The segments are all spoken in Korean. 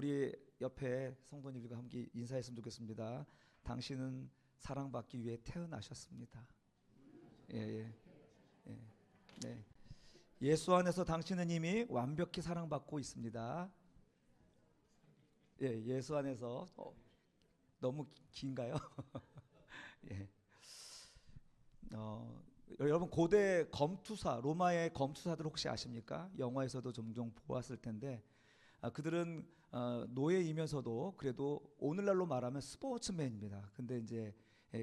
우리 옆에 성도님들과 함께 인사했으면 좋겠습니다. 당신은 사랑받기 위해 태어나셨습니다. 예, 예, 예. 네. 예수 안에서 당신은 이미 완벽히 사랑받고 있습니다. 예, 예수 안에서 너무 긴가요? 예. 여러분 고대 검투사 로마의 검투사들 혹시 아십니까? 영화에서도 종종 보았을 텐데 그들은 노예이면서도 그래도 오늘날로 말하면 스포츠맨입니다. 근데 이제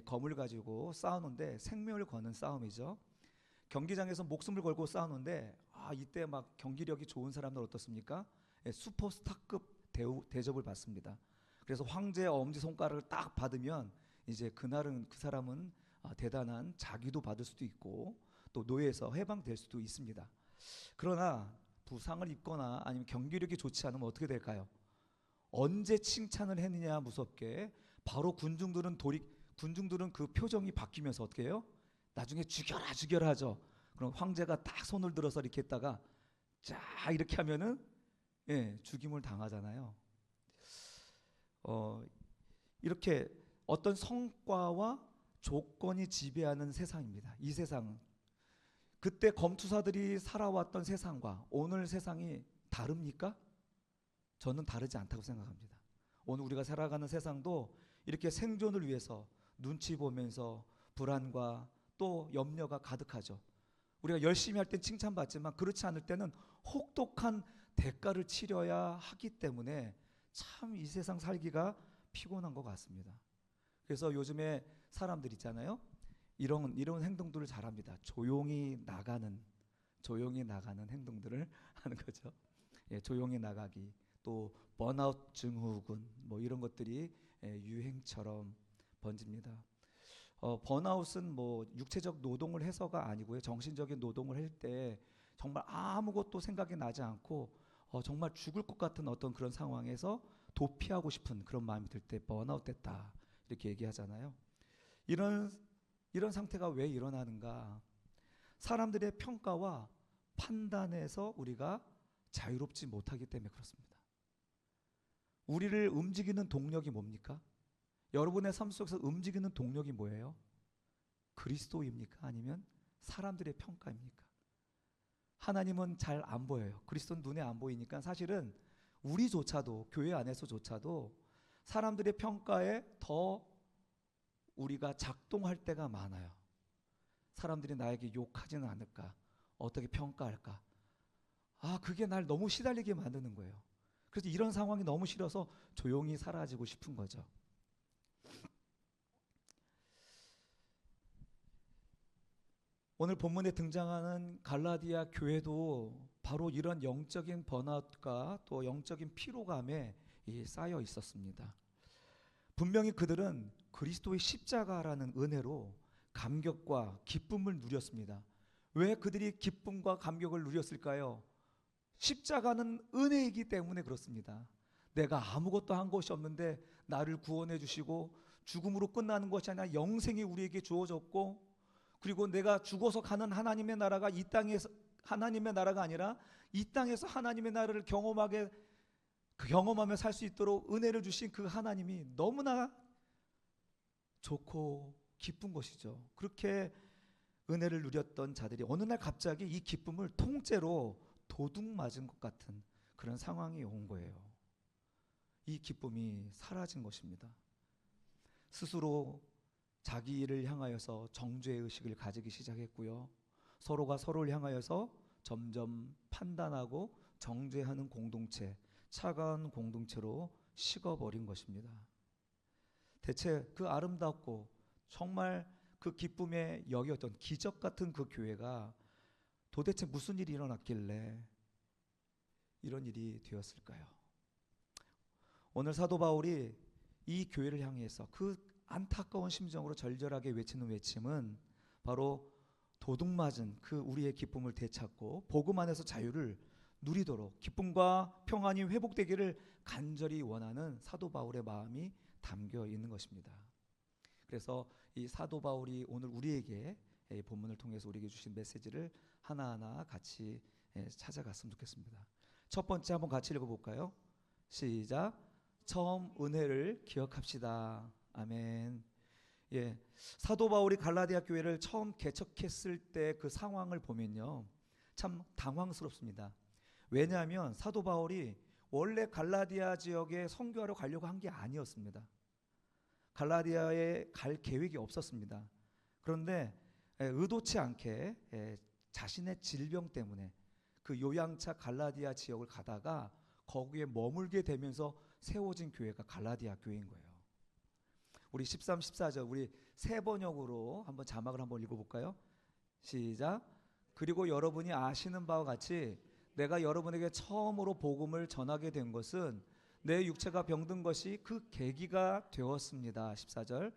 검을 가지고 싸우는데 생명을 거는 싸움이죠. 경기장에서 목숨을 걸고 싸우는데 이때 막 경기력이 좋은 사람들 어떻습니까? 슈퍼스타급 대접을 받습니다. 그래서 황제의 엄지 손가락을 딱 받으면 이제 그날은 그 사람은 대단한 자기도 받을 수도 있고 또 노예에서 해방될 수도 있습니다. 그러나 부상을 입거나 아니면 경기력이 좋지 않으면 어떻게 될까요? 언제 칭찬을 했느냐 무섭게 바로 군중들은 그 표정이 바뀌면서 어떻게 해요? 나중에 죽여라 죽여라 하죠. 그럼 황제가 딱 손을 들어서 이렇게 했다가 자 이렇게 하면은 죽임을 당하잖아요. 이렇게 어떤 성과와 조건이 지배하는 세상입니다. 이 세상은 그때 검투사들이 살아왔던 세상과 오늘 세상이 다릅니까? 저는 다르지 않다고 생각합니다. 오늘 우리가 살아가는 세상도 이렇게 생존을 위해서 눈치 보면서 불안과 또 염려가 가득하죠. 우리가 열심히 할 땐 칭찬받지만 그렇지 않을 때는 혹독한 대가를 치러야 하기 때문에 참 이 세상 살기가 피곤한 것 같습니다. 그래서 요즘에 사람들 있잖아요. 이런 행동들을 잘합니다. 조용히 나가는 행동들을 하는 거죠. 조용히 나가기, 또 번아웃 증후군 뭐 이런 것들이 유행처럼 번집니다. 번아웃은 뭐 육체적 노동을 해서가 아니고요. 정신적인 노동을 할 때 정말 아무것도 생각이 나지 않고 정말 죽을 것 같은 어떤 그런 상황에서 도피하고 싶은 그런 마음이 들 때 번아웃 됐다 이렇게 얘기하잖아요. 이런 상태가 왜 일어나는가? 사람들의 평가와 판단에서 우리가 자유롭지 못하기 때문에 그렇습니다. 우리를 움직이는 동력이 뭡니까? 여러분의 삶 속에서 움직이는 동력이 뭐예요? 그리스도입니까? 아니면 사람들의 평가입니까? 하나님은 잘 안 보여요. 그리스도는 눈에 안 보이니까 사실은 우리조차도 교회 안에서조차도 사람들의 평가에 더 우리가 작동할 때가 많아요. 사람들이 나에게 욕하지는 않을까? 어떻게 평가할까? 그게 날 너무 시달리게 만드는 거예요. 그래서 이런 상황이 너무 싫어서 조용히 사라지고 싶은 거죠. 오늘 본문에 등장하는 갈라디아 교회도 바로 이런 영적인 번아웃과 또 영적인 피로감에 쌓여 있었습니다. 분명히 그들은 그리스도의 십자가라는 은혜로 감격과 기쁨을 누렸습니다. 왜 그들이 기쁨과 감격을 누렸을까요? 십자가는 은혜이기 때문에 그렇습니다. 내가 아무것도 한 것이 없는데 나를 구원해 주시고 죽음으로 끝나는 것이 아니라 영생이 우리에게 주어졌고 그리고 내가 죽어서 가는 하나님의 나라가 이 땅에서 하나님의 나라가 아니라 이 땅에서 하나님의 나라를 경험하며 살 수 있도록 은혜를 주신 그 하나님이 너무나 좋고 기쁜 것이죠. 그렇게 은혜를 누렸던 자들이 어느 날 갑자기 이 기쁨을 통째로 도둑 맞은 것 같은 그런 상황이 온 거예요. 이 기쁨이 사라진 것입니다. 스스로 자기 일을 향하여서 정죄의 의식을 가지기 시작했고요. 서로가 서로를 향하여서 점점 판단하고 정죄하는 공동체, 차가운 공동체로 식어버린 것입니다. 대체 그 아름답고 정말 그 기쁨에 여겼던 기적 같은 그 교회가 도대체 무슨 일이 일어났길래 이런 일이 되었을까요? 오늘 사도 바울이 이 교회를 향해서 그 안타까운 심정으로 절절하게 외치는 외침은 바로 도둑맞은 그 우리의 기쁨을 되찾고 복음 안에서 자유를 누리도록 기쁨과 평안이 회복되기를 간절히 원하는 사도 바울의 마음이 담겨 있는 것입니다. 그래서 이 사도 바울이 오늘 우리에게 본문을 통해서 우리에게 주신 메시지를 하나하나 같이 찾아갔으면 좋겠습니다. 첫 번째 한번 같이 읽어볼까요? 시작. 처음 은혜를 기억합시다. 아멘. 예, 사도 바울이 갈라디아 교회를 처음 개척했을 때 그 상황을 보면요, 참 당황스럽습니다. 왜냐하면 사도 바울이 원래 갈라디아 지역에 선교하러 가려고 한 게 아니었습니다. 갈라디아에 갈 계획이 없었습니다. 그런데 의도치 않게 자신의 질병 때문에 그 요양차 갈라디아 지역을 가다가 거기에 머물게 되면서 세워진 교회가 갈라디아 교회인 거예요. 우리 13, 14절 우리 세 번역으로 한번 자막을 한번 읽어볼까요? 시작. 그리고 여러분이 아시는 바와 같이 내가 여러분에게 처음으로 복음을 전하게 된 것은 내 육체가 병든 것이 그 계기가 되었습니다. 14절.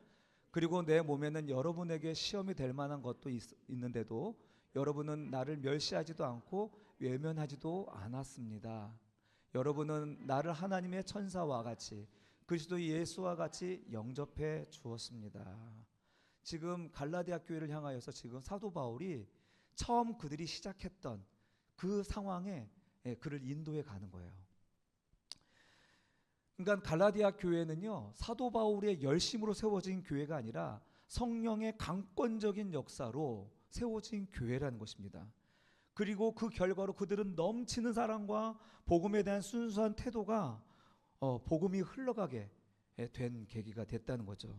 그리고 내 몸에는 여러분에게 시험이 될 만한 것도 있는데도 여러분은 나를 멸시하지도 않고 외면하지도 않았습니다. 여러분은 나를 하나님의 천사와 같이 그리스도 예수와 같이 영접해 주었습니다. 지금 갈라디아 교회를 향하여서 지금 사도 바울이 처음 그들이 시작했던 그 상황에 그를 인도해 가는 거예요. 그러니까 갈라디아 교회는요, 사도 바울의 열심으로 세워진 교회가 아니라 성령의 강권적인 역사로 세워진 교회라는 것입니다. 그리고 그 결과로 그들은 넘치는 사랑과 복음에 대한 순수한 태도가 복음이 흘러가게 된 계기가 됐다는 거죠.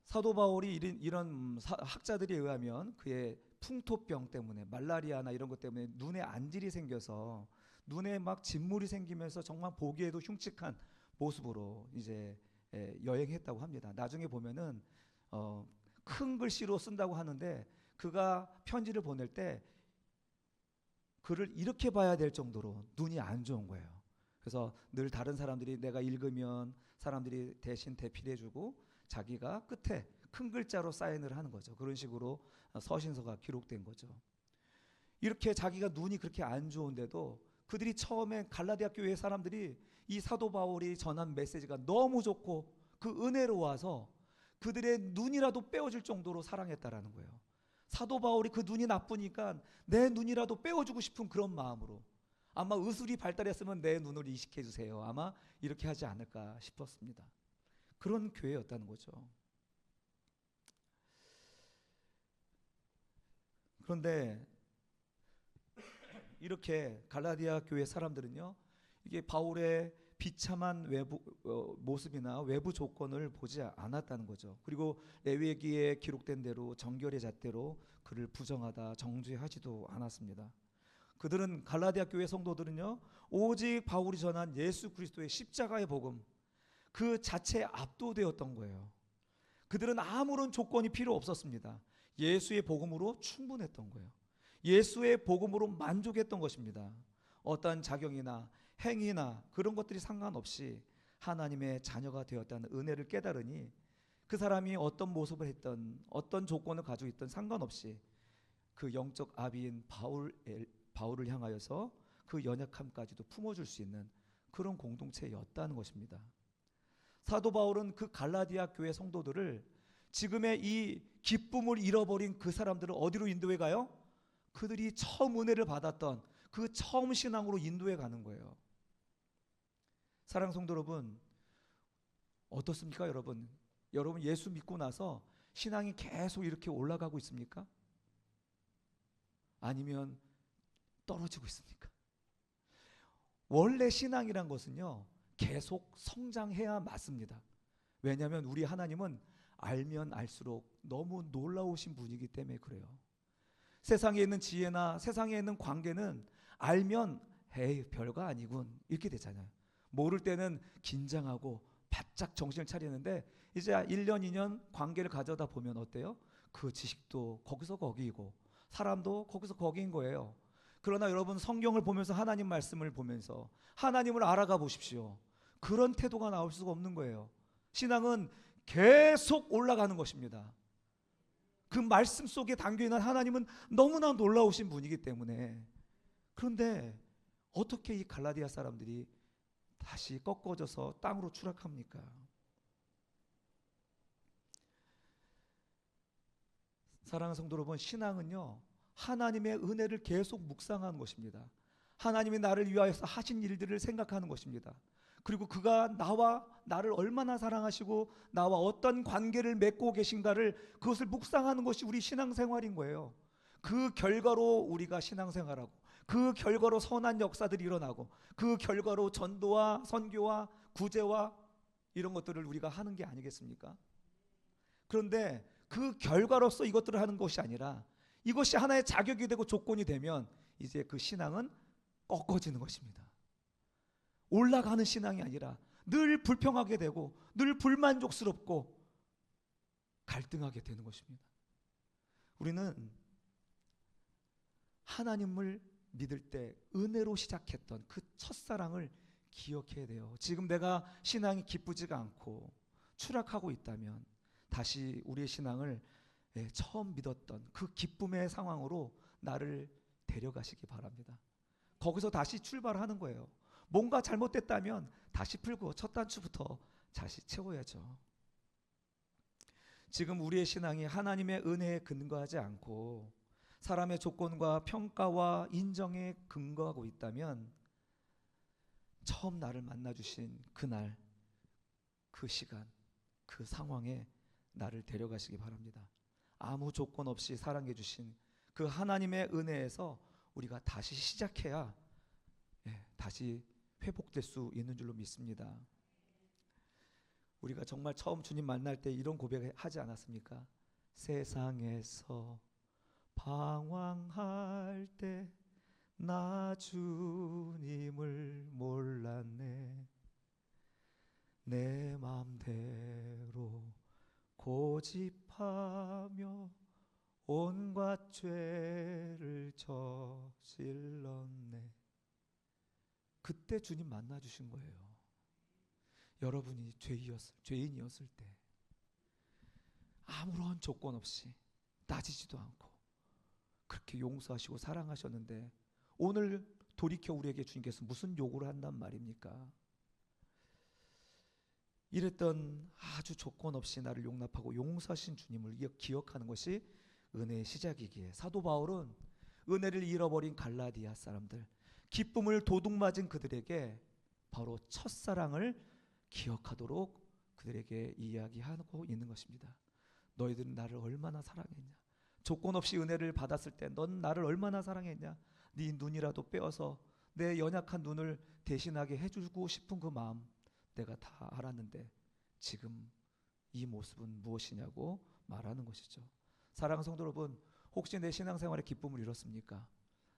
사도 바울이 이런 학자들에 의하면 그의 풍토병 때문에 말라리아나 이런 것 때문에 눈에 안질이 생겨서 눈에 막 진물이 생기면서 정말 보기에도 흉측한 모습으로 이제 여행했다고 합니다. 나중에 보면은 큰 글씨로 쓴다고 하는데 그가 편지를 보낼 때 글을 이렇게 봐야 될 정도로 눈이 안 좋은 거예요. 그래서 늘 다른 사람들이 내가 읽으면 사람들이 대신 대필해주고 자기가 끝에 큰 글자로 사인을 하는 거죠. 그런 식으로 서신서가 기록된 거죠. 이렇게 자기가 눈이 그렇게 안 좋은데도 그들이 처음에 갈라디아 교회 사람들이 이 사도 바울이 전한 메시지가 너무 좋고 그 은혜로 와서 그들의 눈이라도 빼어줄 정도로 사랑했다라는 거예요. 사도 바울이 그 눈이 나쁘니까 내 눈이라도 빼어주고 싶은 그런 마음으로, 아마 의술이 발달했으면 내 눈을 이식해 주세요, 아마 이렇게 하지 않을까 싶었습니다. 그런 교회였다는 거죠. 그런데 이렇게 갈라디아 교회 사람들은요, 이게 바울의 비참한 외부 모습이나 외부 조건을 보지 않았다는 거죠. 그리고 레위기에 기록된 대로 정결의 잣대로 그를 부정하다 정죄하지도 않았습니다. 그들은 갈라디아 교회 성도들은요, 오직 바울이 전한 예수 그리스도의 십자가의 복음 그 자체에 압도되었던 거예요. 그들은 아무런 조건이 필요 없었습니다. 예수의 복음으로 충분했던 거예요. 예수의 복음으로 만족했던 것입니다. 어떠한 자격이나 행위나 그런 것들이 상관없이 하나님의 자녀가 되었다는 은혜를 깨달으니 그 사람이 어떤 모습을 했던 어떤 조건을 가지고 있던 상관없이 그 영적 아비인 바울을 향하여서 그 연약함까지도 품어줄 수 있는 그런 공동체였다는 것입니다. 사도 바울은 그 갈라디아 교회 성도들을 지금의 이 기쁨을 잃어버린 그 사람들을 어디로 인도해 가요? 그들이 처음 은혜를 받았던 그 처음 신앙으로 인도해 가는 거예요. 사랑하는 성도 여러분, 어떻습니까? 여러분 예수 믿고 나서 신앙이 계속 이렇게 올라가고 있습니까? 아니면 떨어지고 있습니까? 원래 신앙이란 것은요, 계속 성장해야 맞습니다. 왜냐하면 우리 하나님은 알면 알수록 너무 놀라우신 분이기 때문에 그래요. 세상에 있는 지혜나 세상에 있는 관계는 알면 에이 별거 아니군 이렇게 되잖아요. 모를 때는 긴장하고 바짝 정신을 차리는데 이제 1년 2년 관계를 가져다 보면 어때요? 그 지식도 거기서 거기이고 사람도 거기서 거기인 거예요. 그러나 여러분 성경을 보면서 하나님 말씀을 보면서 하나님을 알아가 보십시오. 그런 태도가 나올 수가 없는 거예요. 신앙은 계속 올라가는 것입니다. 그 말씀 속에 담겨있는 하나님은 너무나 놀라우신 분이기 때문에. 그런데 어떻게 이 갈라디아 사람들이 다시 꺾어져서 땅으로 추락합니까? 사랑하는 성도 여러분, 신앙은요 하나님의 은혜를 계속 묵상하는 것입니다. 하나님이 나를 위하여서 하신 일들을 생각하는 것입니다. 그리고 그가 나와 나를 얼마나 사랑하시고 나와 어떤 관계를 맺고 계신가를 그것을 묵상하는 것이 우리 신앙생활인 거예요. 그 결과로 우리가 신앙생활하고 그 결과로 선한 역사들이 일어나고 그 결과로 전도와 선교와 구제와 이런 것들을 우리가 하는 게 아니겠습니까? 그런데 그 결과로서 이것들을 하는 것이 아니라 이것이 하나의 자격이 되고 조건이 되면 이제 그 신앙은 꺾어지는 것입니다. 올라가는 신앙이 아니라 늘 불평하게 되고 늘 불만족스럽고 갈등하게 되는 것입니다. 우리는 하나님을 믿을 때 은혜로 시작했던 그 첫사랑을 기억해야 돼요. 지금 내가 신앙이 기쁘지가 않고 추락하고 있다면 다시 우리의 신앙을 처음 믿었던 그 기쁨의 상황으로 나를 데려가시기 바랍니다. 거기서 다시 출발하는 거예요. 뭔가 잘못됐다면 다시 풀고 첫 단추부터 다시 채워야죠. 지금 우리의 신앙이 하나님의 은혜에 근거하지 않고 사람의 조건과 평가와 인정에 근거하고 있다면 처음 나를 만나주신 그날, 그 시간, 그 상황에 나를 데려가시기 바랍니다. 아무 조건 없이 사랑해 주신 그 하나님의 은혜에서 우리가 다시 시작해야 다시 회복될 수 있는 줄로 믿습니다. 우리가 정말 처음 주님 만날 때 이런 고백을 하지 않았습니까? 세상에서 방황할 때 나 주님을 몰랐네. 내 맘대로 고집하며 온갖 죄를 저질렀네. 그때 주님 만나주신 거예요. 여러분이 죄인이었을 때 아무런 조건 없이 따지지도 않고 그렇게 용서하시고 사랑하셨는데 오늘 돌이켜 우리에게 주님께서 무슨 요구를 한단 말입니까? 이랬던 아주 조건 없이 나를 용납하고 용서하신 주님을 기억하는 것이 은혜의 시작이기에 사도 바울은 은혜를 잃어버린 갈라디아 사람들, 기쁨을 도둑맞은 그들에게 바로 첫사랑을 기억하도록 그들에게 이야기하고 있는 것입니다. 너희들은 나를 얼마나 사랑했냐? 조건 없이 은혜를 받았을 때 넌 나를 얼마나 사랑했냐? 네 눈이라도 빼어서 내 연약한 눈을 대신하게 해주고 싶은 그 마음 내가 다 알았는데 지금 이 모습은 무엇이냐고 말하는 것이죠. 사랑하는 성도 여러분, 혹시 내 신앙생활의 기쁨을 잃었습니까?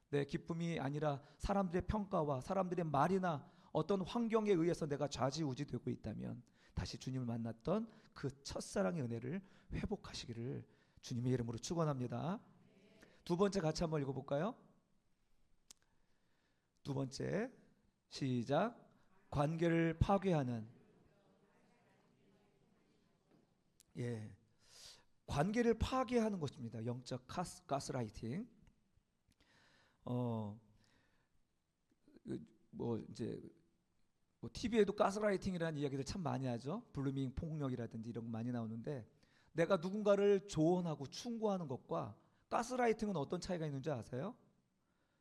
내 기쁨이 아니라 사람들의 평가와 사람들의 말이나 어떤 환경에 의해서 내가 좌지우지되고 있다면 다시 주님을 만났던 그 첫사랑의 은혜를 회복하시기를 주님의 이름으로 축원합니다. 두 번째 같이 한번 읽어볼까요? 두 번째 시작. 관계를 파괴하는 관계를 파괴하는 것입니다. 영적 가스라이팅. TV에도 가스라이팅이라는 이야기들 참 많이 하죠. 블루밍 폭력이라든지 이런 거 많이 나오는데 내가 누군가를 조언하고 충고하는 것과 가스라이팅은 어떤 차이가 있는지 아세요?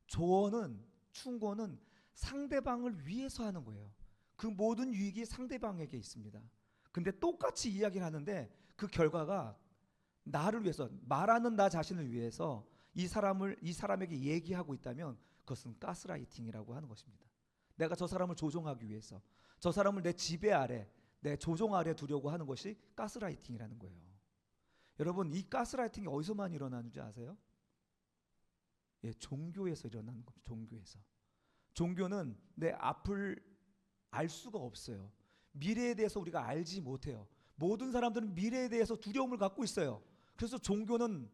조언은, 충고는 상대방을 위해서 하는 거예요. 그 모든 유익이 상대방에게 있습니다. 근데 똑같이 이야기를 하는데 그 결과가 나를 위해서, 말하는 나 자신을 위해서 이 사람에게 얘기하고 있다면 그것은 가스라이팅이라고 하는 것입니다. 내가 저 사람을 조종하기 위해서, 저 사람을 내 지배 아래, 내 조종 아래 두려고 하는 것이 가스라이팅이라는 거예요. 여러분, 이 가스라이팅이 어디서만 일어나는지 아세요? 종교에서 일어나는 겁니다. 종교에서. 종교는 내 앞을 알 수가 없어요. 미래에 대해서 우리가 알지 못해요. 모든 사람들은 미래에 대해서 두려움을 갖고 있어요. 그래서 종교는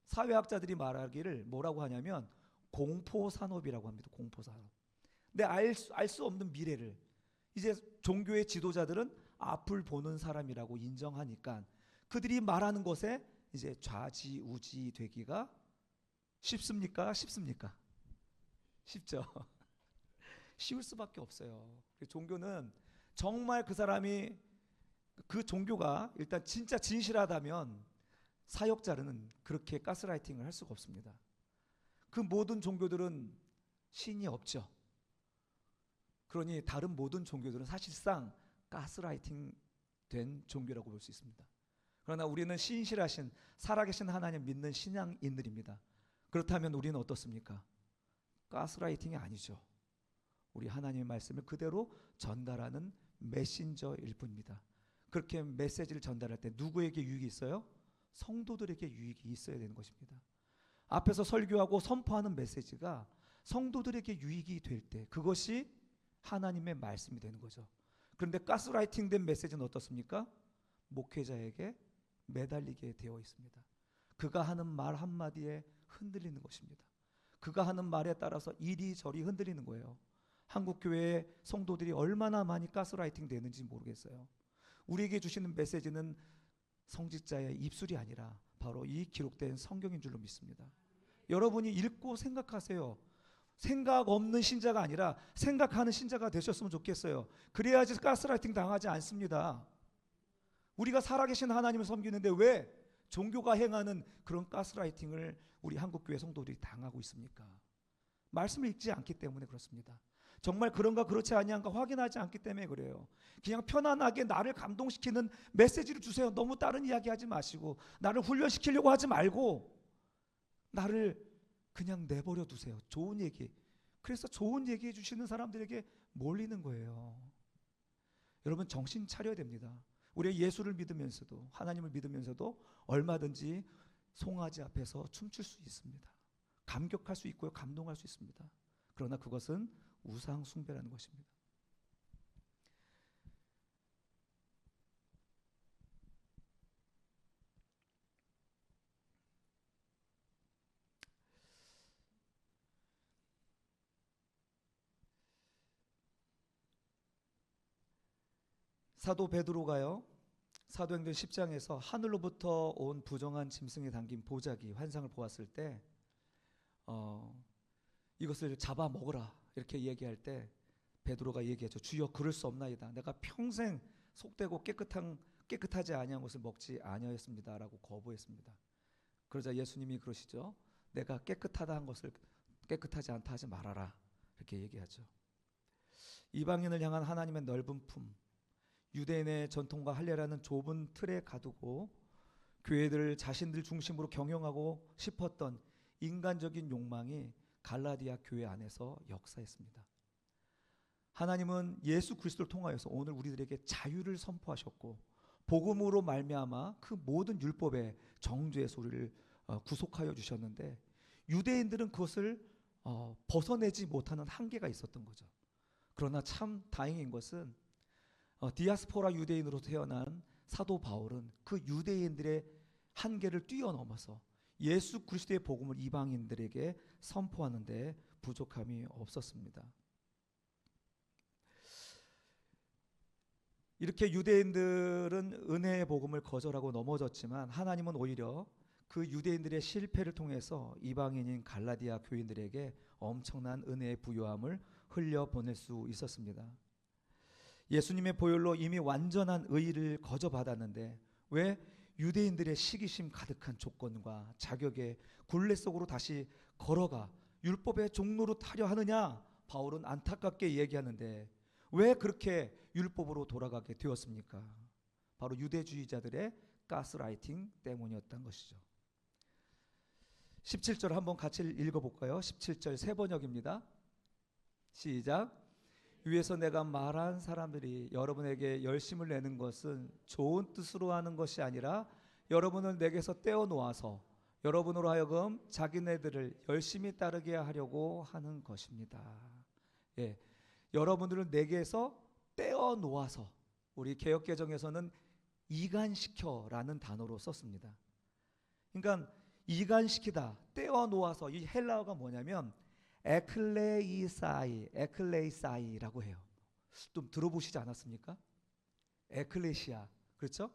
사회학자들이 말하기를 뭐라고 하냐면 공포산업이라고 합니다. 공포산업. 내 알 수 없는 미래를 이제 종교의 지도자들은 앞을 보는 사람이라고 인정하니까 그들이 말하는 것에 이제 좌지우지 되기가 쉽습니까? 쉽습니까? 쉽죠. 쉬울 수밖에 없어요. 종교는 정말 그 사람이, 그 종교가 일단 진짜 진실하다면 사역자는 그렇게 가스라이팅을 할 수가 없습니다. 그 모든 종교들은 신이 없죠. 그러니 다른 모든 종교들은 사실상 가스라이팅 된 종교라고 볼 수 있습니다. 그러나 우리는 신실하신 살아계신 하나님 믿는 신앙인들입니다. 그렇다면 우리는 어떻습니까? 가스라이팅이 아니죠. 우리 하나님의 말씀을 그대로 전달하는 메신저일 뿐입니다. 그렇게 메시지를 전달할 때 누구에게 유익이 있어요? 성도들에게 유익이 있어야 되는 것입니다. 앞에서 설교하고 선포하는 메시지가 성도들에게 유익이 될 때 그것이 하나님의 말씀이 되는 거죠. 그런데 가스라이팅 된 메시지는 어떻습니까? 목회자에게 매달리게 되어 있습니다. 그가 하는 말 한마디에 흔들리는 것입니다. 그가 하는 말에 따라서 이리저리 흔들리는 거예요. 한국교회의 성도들이 얼마나 많이 가스라이팅 되는지 모르겠어요. 우리에게 주시는 메시지는 성직자의 입술이 아니라 바로 이 기록된 성경인 줄로 믿습니다. 여러분이 읽고 생각하세요. 생각 없는 신자가 아니라 생각하는 신자가 되셨으면 좋겠어요. 그래야지 가스라이팅 당하지 않습니다. 우리가 살아계신 하나님을 섬기는데 왜 종교가 행하는 그런 가스라이팅을 우리 한국교회 성도들이 당하고 있습니까? 말씀을 읽지 않기 때문에 그렇습니다. 정말 그런가 그렇지 아니한가 확인하지 않기 때문에 그래요. 그냥 편안하게 나를 감동시키는 메시지를 주세요. 너무 다른 이야기 하지 마시고 나를 훈련시키려고 하지 말고 나를 그냥 내버려 두세요. 좋은 얘기. 그래서 좋은 얘기해 주시는 사람들에게 몰리는 거예요. 여러분 정신 차려야 됩니다. 우리가 예수를 믿으면서도 하나님을 믿으면서도 얼마든지 송아지 앞에서 춤출 수 있습니다. 감격할 수 있고요. 감동할 수 있습니다. 그러나 그것은 우상 숭배라는 것입니다. 사도 베드로가요. 사도행전 10장에서 하늘로부터 온 부정한 짐승에 담긴 보자기 환상을 보았을 때 이것을 잡아 먹으라 이렇게 얘기할 때 베드로가 얘기하죠. 주여 그럴 수 없나이다. 내가 평생 속되고 깨끗하지 아니한 것을 먹지 아니하였습니다라고 거부했습니다. 그러자 예수님이 그러시죠. 내가 깨끗하다 한 것을 깨끗하지 않다 하지 말아라 이렇게 얘기하죠. 이방인을 향한 하나님의 넓은 품, 유대인의 전통과 할례라는 좁은 틀에 가두고 교회들을 자신들 중심으로 경영하고 싶었던 인간적인 욕망이 갈라디아 교회 안에서 역사했습니다. 하나님은 예수 그리스도를 통하여서 오늘 우리들에게 자유를 선포하셨고 복음으로 말미암아 그 모든 율법의 정죄에서 우리를 구속하여 주셨는데 유대인들은 그것을 벗어내지 못하는 한계가 있었던 거죠. 그러나 참 다행인 것은 디아스포라 유대인으로 태어난 사도 바울은 그 유대인들의 한계를 뛰어넘어서 예수 그리스도의 복음을 이방인들에게 선포하는 데 부족함이 없었습니다. 이렇게 유대인들은 은혜의 복음을 거절하고 넘어졌지만 하나님은 오히려 그 유대인들의 실패를 통해서 이방인인 갈라디아 교인들에게 엄청난 은혜의 부요함을 흘려보낼 수 있었습니다. 예수님의 보혈로 이미 완전한 의를 거저받았는데 왜 유대인들의 시기심 가득한 조건과 자격의 굴레 속으로 다시 걸어가 율법의 종로로 타려 하느냐? 바울은 안타깝게 얘기하는데 왜 그렇게 율법으로 돌아가게 되었습니까? 바로 유대주의자들의 가스라이팅 때문이었던 것이죠. 17절 한번 같이 읽어볼까요? 17절 세 번역입니다. 시작. 위에서 내가 말한 사람들이 여러분에게 열심을 내는 것은 좋은 뜻으로 하는 것이 아니라 여러분을 내게서 떼어놓아서 여러분으로 하여금 자기네들을 열심히 따르게 하려고 하는 것입니다. 예, 여러분들을 내게서 떼어놓아서 우리 개역개정에서는 이간시켜라는 단어로 썼습니다. 그러니까 이간시키다, 떼어놓아서 이 헬라어가 뭐냐면 에클레이사이라고 해요. 좀 들어보시지 않았습니까? 에클레시아, 그렇죠?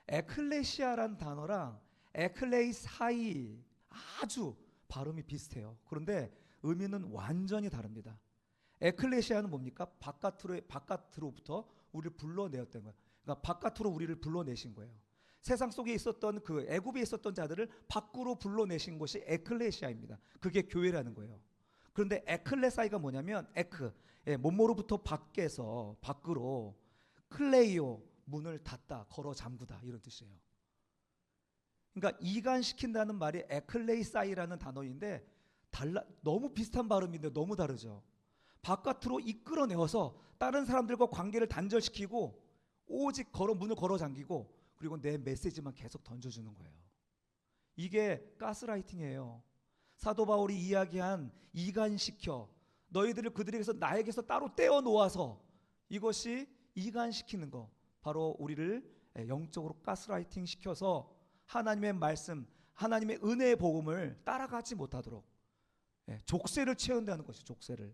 에클레시아란 단어랑 에클레이사이 아주 발음이 비슷해요. 그런데 의미는 완전히 다릅니다. 에클레시아는 뭡니까? 바깥으로부터 우리를 불러내었던 거예요. 그러니까 바깥으로 우리를 불러내신 거예요. 세상 속에 있었던 그 애굽에 있었던 자들을 밖으로 불러내신 것이 에클레시아입니다. 그게 교회라는 거예요. 그런데 에클레사이가 뭐냐면 에크, 몸모로부터 밖에서 밖으로, 클레이오, 문을 닫다, 걸어 잠그다, 이런 뜻이에요. 그러니까 이간시킨다는 말이 에클레이사이라는 단어인데 너무 비슷한 발음인데 너무 다르죠. 바깥으로 이끌어내어서 다른 사람들과 관계를 단절시키고 오직 문을 걸어 잠기고 그리고 내 메시지만 계속 던져주는 거예요. 이게 가스라이팅이에요. 사도 바울이 이야기한 이간시켜, 너희들을 그들에게서 나에게서 따로 떼어 놓아서, 이것이 이간시키는 거, 바로 우리를 영적으로 가스라이팅 시켜서 하나님의 말씀, 하나님의 은혜의 복음을 따라가지 못하도록 족쇄를 채운다는 것이, 족쇄를.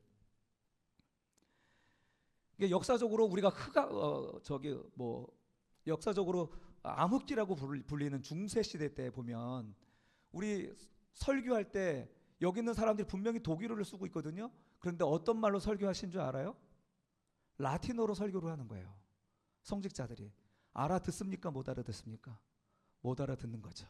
이게 역사적으로 우리가 역사적으로 암흑기라고 불리는 중세 시대 때 보면, 우리 설교할 때 여기 있는 사람들이 분명히 독일어를 쓰고 있거든요. 그런데 어떤 말로 설교하신 줄 알아요? 라틴어로 설교를 하는 거예요. 성직자들이 알아듣습니까? 못 알아듣습니까? 못 알아듣는 거죠.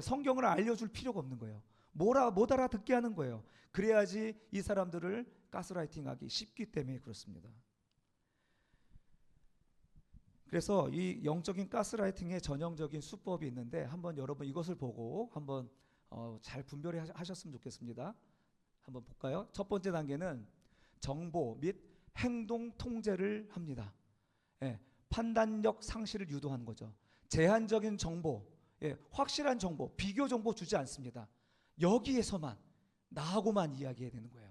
성경을 알려줄 필요가 없는 거예요. 못 알아듣게 하는 거예요. 그래야지 이 사람들을 가스라이팅하기 쉽기 때문에 그렇습니다. 그래서 이 영적인 가스라이팅의 전형적인 수법이 있는데, 한번 여러분 이것을 보고 한번 잘 분별해 하셨으면 좋겠습니다. 한번 볼까요? 첫 번째 단계는 정보 및 행동 통제를 합니다. 판단력 상실을 유도하는 거죠. 제한적인 정보, 확실한 정보, 비교 정보 주지 않습니다. 여기에서만, 나하고만 이야기해야 되는 거예요.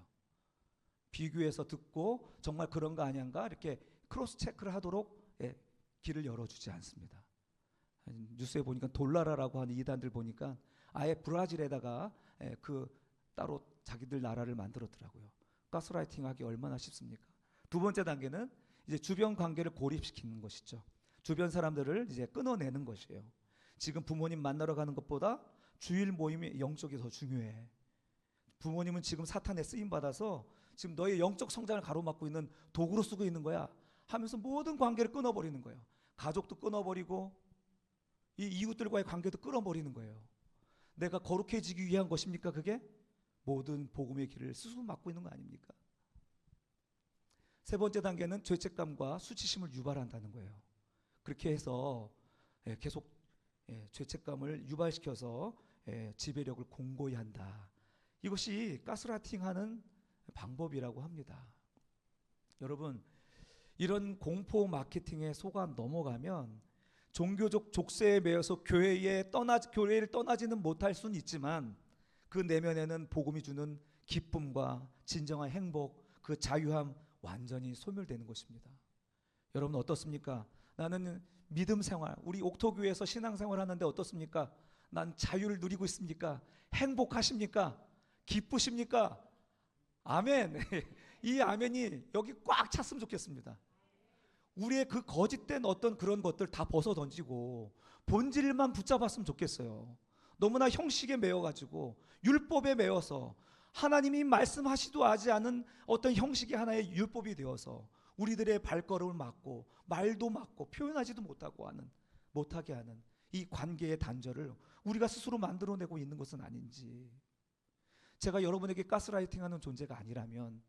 비교해서 듣고 정말 그런가 아닌가 이렇게 크로스 체크를 하도록 길을 열어주지 않습니다. 뉴스에 보니까 돌나라라고 하는 이단들 보니까 아예 브라질에다가 따로 자기들 나라를 만들었더라고요. 가스라이팅하기 얼마나 쉽습니까? 두 번째 단계는 이제 주변 관계를 고립시키는 것이죠. 주변 사람들을 이제 끊어내는 것이에요. 지금 부모님 만나러 가는 것보다 주일 모임이 영적이 더 중요해. 부모님은 지금 사탄에 쓰임 받아서 지금 너의 영적 성장을 가로막고 있는 도구로 쓰고 있는 거야 하면서 모든 관계를 끊어버리는 거예요. 가족도 끊어버리고 이 이웃들과의 관계도 끊어버리는 거예요. 내가 거룩해지기 위한 것입니까? 그게 모든 복음의 길을 스스로 막고 있는 거 아닙니까? 세 번째 단계는 죄책감과 수치심을 유발한다는 거예요. 그렇게 해서 계속 죄책감을 유발시켜서 지배력을 공고히 한다. 이것이 가스라이팅하는 방법이라고 합니다. 여러분, 이런 공포 마케팅에 속아 넘어가면 종교적 족쇄에 매여서 교회를 떠나지는 못할 수는 있지만, 그 내면에는 복음이 주는 기쁨과 진정한 행복, 그 자유함 완전히 소멸되는 것입니다. 여러분 어떻습니까? 나는 믿음 생활, 우리 옥토교회에서 신앙생활 하는데 어떻습니까? 난 자유를 누리고 있습니까? 행복하십니까? 기쁘십니까? 아멘. 이 아멘이 여기 꽉 찼으면 좋겠습니다. 우리의 그 거짓된 어떤 그런 것들 다 벗어 던지고 본질만 붙잡았으면 좋겠어요. 너무나 형식에 매여가지고 율법에 매여서 하나님이 말씀하시도 하지 않은 어떤 형식이 하나의 율법이 되어서 우리들의 발걸음을 막고 말도 막고 표현하지도 못하게 하는 이 관계의 단절을 우리가 스스로 만들어내고 있는 것은 아닌지. 제가 여러분에게 가스라이팅하는 존재가 아니라면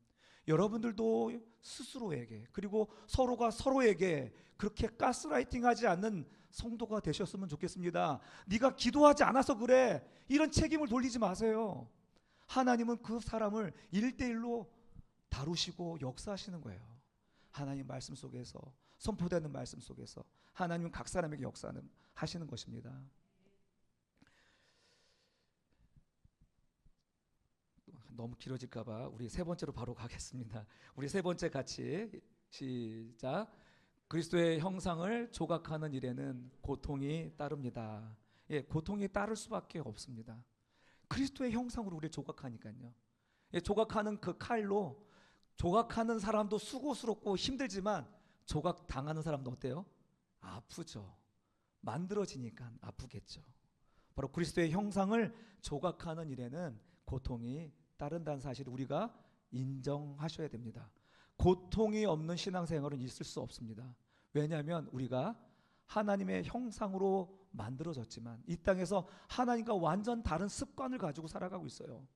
여러분들도 스스로에게, 그리고 서로가 서로에게 그렇게 가스라이팅하지 않는 성도가 되셨으면 좋겠습니다. 네가 기도하지 않아서 그래, 이런 책임을 돌리지 마세요. 하나님은 그 사람을 1대1로 다루시고 역사하시는 거예요. 하나님 말씀 속에서, 선포되는 말씀 속에서 하나님은 각 사람에게 역사하시는 것입니다. 너무 길어질까봐 우리 세 번째로 바로 가겠습니다. 우리 세 번째 같이 시작. 그리스도의 형상을 조각하는 일에는 고통이 따릅니다. 고통이 따를 수밖에 없습니다. 그리스도의 형상으로 우리를 조각하니까요. 조각하는 그 칼로 조각하는 사람도 수고스럽고 힘들지만 조각 당하는 사람도 어때요? 아프죠. 만들어지니까 아프겠죠. 바로 그리스도의 형상을 조각하는 일에는 고통이 따른다는 사실을 우리가 인정하셔야 됩니다. 고통이 없는 신앙생활은 있을 수 없습니다. 왜냐하면 우리가 하나님의 형상으로 만들어졌지만 이 땅에서 하나님과 완전 다른 습관을 가지고 살아가고 있어요.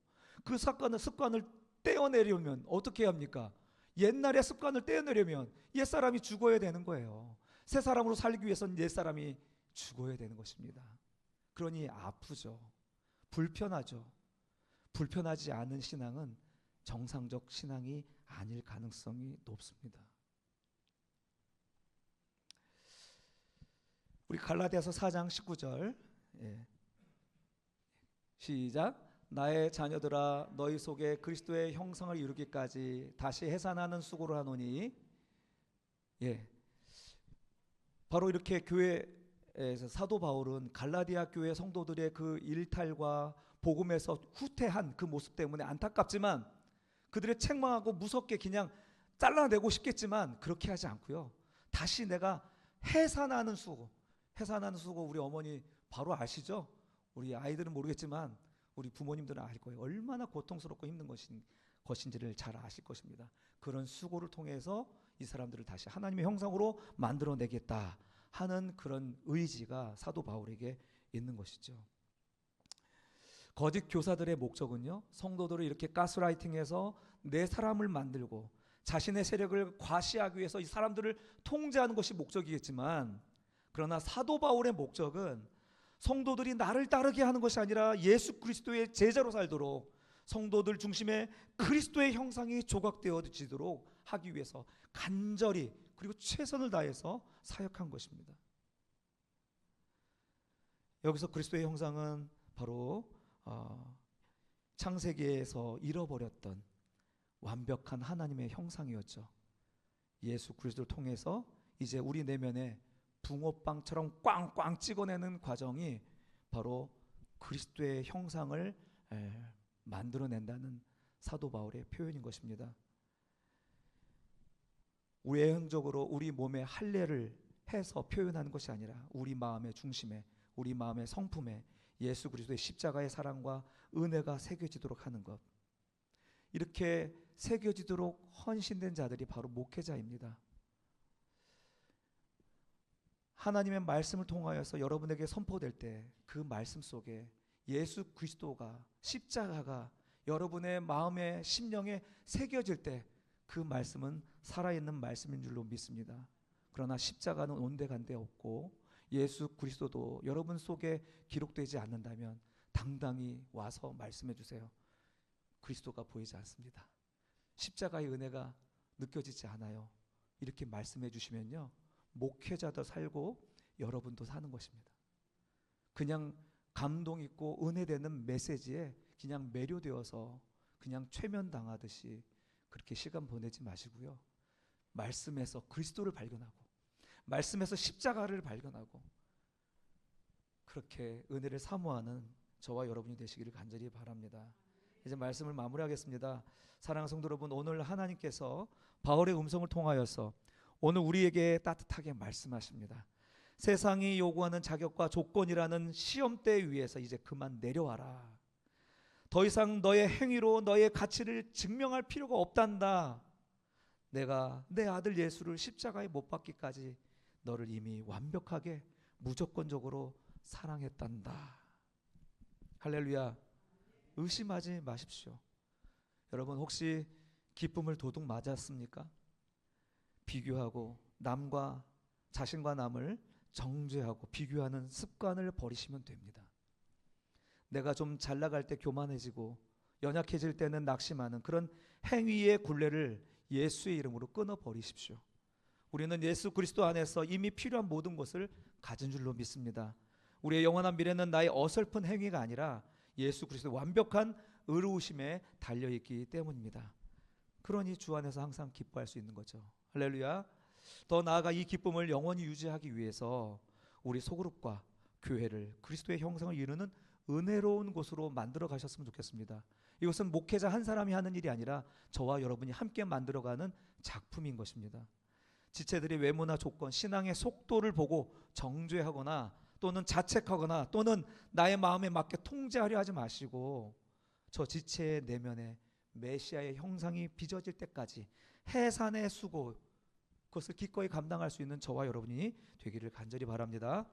그 습관을 떼어내려면 어떻게 합니까? 옛날의 습관을 떼어내려면 옛사람이 죽어야 되는 거예요. 새 사람으로 살기 위해서는 옛사람이 죽어야 되는 것입니다. 그러니 아프죠. 불편하죠. 불편하지 않은 신앙은 정상적 신앙이 아닐 가능성이 높습니다. 우리 갈라디아서 4장 19절 시작. 나의 자녀들아 너희 속에 그리스도의 형상을 이루기까지 다시 해산하는 수고를 하노니 바로 이렇게 교회에서 사도 바울은 갈라디아 교회 성도들의 그 일탈과 복음에서 후퇴한 그 모습 때문에 안타깝지만 그들의 책망하고 무섭게 그냥 잘라내고 싶겠지만 그렇게 하지 않고요. 다시 내가 해산하는 수고 우리 어머니 바로 아시죠? 우리 아이들은 모르겠지만 우리 부모님들은 알 거예요. 얼마나 고통스럽고 힘든 것인지를 잘 아실 것입니다. 그런 수고를 통해서 이 사람들을 다시 하나님의 형상으로 만들어내겠다 하는 그런 의지가 사도 바울에게 있는 것이죠. 거짓 교사들의 목적은요, 성도들을 이렇게 가스라이팅해서 내 사람을 만들고 자신의 세력을 과시하기 위해서 이 사람들을 통제하는 것이 목적이겠지만, 그러나 사도 바울의 목적은 성도들이 나를 따르게 하는 것이 아니라 예수 그리스도의 제자로 살도록 성도들 중심에 그리스도의 형상이 조각되어지도록 하기 위해서 간절히 그리고 최선을 다해서 사역한 것입니다. 여기서 그리스도의 형상은 바로 창세기에서 잃어버렸던 완벽한 하나님의 형상이었죠. 예수 그리스도를 통해서 이제 우리 내면에 붕어빵처럼 꽝꽝 찍어내는 과정이 바로 그리스도의 형상을 만들어낸다는 사도 바울의 표현인 것입니다. 외형적으로 우리 몸에 할례를 해서 표현하는 것이 아니라 우리 마음의 중심에, 우리 마음의 성품에 예수 그리스도의 십자가의 사랑과 은혜가 새겨지도록 하는 것, 이렇게 새겨지도록 헌신된 자들이 바로 목회자입니다. 하나님의 말씀을 통하여서 여러분에게 선포될 때 그 말씀 속에 예수 그리스도가, 십자가가 여러분의 마음에 심령에 새겨질 때 그 말씀은 살아있는 말씀인 줄로 믿습니다. 그러나 십자가는 온데간데 없고 예수 그리스도도 여러분 속에 기록되지 않는다면 당당히 와서 말씀해 주세요. 그리스도가 보이지 않습니다. 십자가의 은혜가 느껴지지 않아요. 이렇게 말씀해 주시면요, 목회자도 살고 여러분도 사는 것입니다. 그냥 감동 있고 은혜되는 메시지에 그냥 매료되어서 그냥 최면당하듯이 그렇게 시간 보내지 마시고요, 말씀에서 그리스도를 발견하고 말씀에서 십자가를 발견하고 그렇게 은혜를 사모하는 저와 여러분이 되시기를 간절히 바랍니다. 이제 말씀을 마무리하겠습니다. 사랑하는 성도 여러분, 오늘 하나님께서 바울의 음성을 통하여서 오늘 우리에게 따뜻하게 말씀하십니다. 세상이 요구하는 자격과 조건이라는 시험대 위에서 이제 그만 내려와라. 더 이상 너의 행위로 너의 가치를 증명할 필요가 없단다. 내가 내 아들 예수를 십자가에 못 박기까지 너를 이미 완벽하게 무조건적으로 사랑했단다. 할렐루야. 의심하지 마십시오. 여러분, 혹시 기쁨을 도둑 맞았습니까? 비교하고 남과 자신과 남을 정죄하고 비교하는 습관을 버리시면 됩니다. 내가 좀 잘 나갈 때 교만해지고 연약해질 때는 낙심하는 그런 행위의 굴레를 예수의 이름으로 끊어버리십시오. 우리는 예수 그리스도 안에서 이미 필요한 모든 것을 가진 줄로 믿습니다. 우리의 영원한 미래는 나의 어설픈 행위가 아니라 예수 그리스도의 완벽한 의로우심에 달려있기 때문입니다. 그러니 주 안에서 항상 기뻐할 수 있는 거죠. 할렐루야. 더 나아가 이 기쁨을 영원히 유지하기 위해서 우리 소그룹과 교회를 그리스도의 형상을 이루는 은혜로운 곳으로 만들어 가셨으면 좋겠습니다. 이것은 목회자 한 사람이 하는 일이 아니라 저와 여러분이 함께 만들어가는 작품인 것입니다. 지체들이 외모나 조건, 신앙의 속도를 보고 정죄하거나 또는 자책하거나 또는 나의 마음에 맞게 통제하려 하지 마시고 저 지체의 내면에 메시아의 형상이 빚어질 때까지 해산의 수고, 그것을 기꺼이 감당할 수 있는 저와 여러분이 되기를 간절히 바랍니다.